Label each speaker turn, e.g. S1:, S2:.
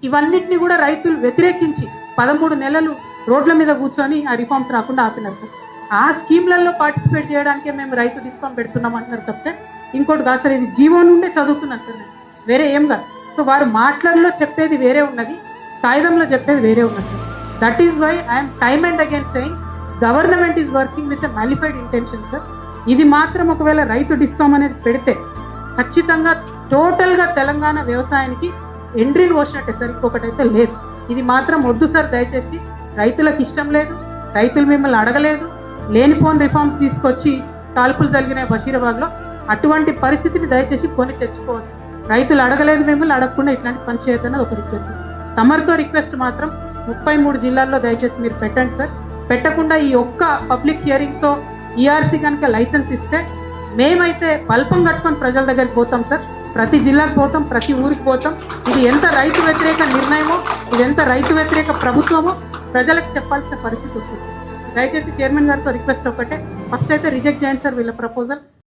S1: ఇవన్నిటిని కూడా రైతులు వ్యతిరేకించి 13 నెలలు రోడ్ల మీద కూర్చొని ఆ రిఫార్మ్స్ రాకుండా ఆపినారు సార్. ఆ స్కీమ్లలో పార్టిసిపేట్ చేయడానికే మేము రైతు డిస్కౌంట్ పెడుతున్నాం అంటున్నారు తప్పితే ఇంకోటి కాదు సార్. ఇది జీవో నుండే చదువుతున్నాను సార్ నేను, వేరే ఏం కాదు. సో వారు మాటలలో చెప్పేది వేరే ఉన్నది, కాగితంలో చెప్పేది వేరే ఉన్నది sir. That is why I'm time and again saying government is working with a malafide intention sir. ఇది మాత్రం ఒకవేళ రైతు డిస్కౌంట్ అనేది పెడితే ఖచ్చితంగా టోటల్గా తెలంగాణ వ్యవసాయానికి ఎండ్రీలు పోసినట్టే సార్, ఇంకొకటైతే లేదు. ఇది మాత్రం వద్దు సార్ దయచేసి. రైతులకు ఇష్టం లేదు, రైతులు మిమ్మల్ని అడగలేదు, లేనిపోని రిఫార్మ్స్ తీసుకొచ్చి కాల్పులు జరిగిన బషీరాబాద్లో అటువంటి పరిస్థితిని దయచేసి కొని తెచ్చుకోవద్దు. రైతులు అడగలేదు, మిమ్మల్ని అడగకుండా ఇట్లాంటి పని చేయొద్దన్నది ఒక రిక్వెస్ట్. తమరితో రిక్వెస్ట్ మాత్రం 33 జిల్లాల్లో దయచేసి మీరు పెట్టండి సార్. పెట్టకుండా ఈ ఒక్క పబ్లిక్ హియరింగ్తో ఈఆర్సీ కనుక లైసెన్స్ ఇస్తే మేమైతే బల్పం కట్టుకొని ప్రజల దగ్గరికి పోతాం సార్. ప్రతి జిల్లాకు పోతాం, ప్రతి ఊరికి పోతాం. ఇది ఎంత రైతు వ్యతిరేక నిర్ణయమో, ఇది ఎంత రైతు వ్యతిరేక ప్రభుత్వమో ప్రజలకు చెప్పాల్సిన పరిస్థితి వస్తుంది. దయచేసి చైర్మన్ గారితో రిక్వెస్ట్ ఒకటే, ఫస్ట్ అయితే రిజెక్ట్ చేయండి సార్ వీళ్ళ ప్రపోజల్.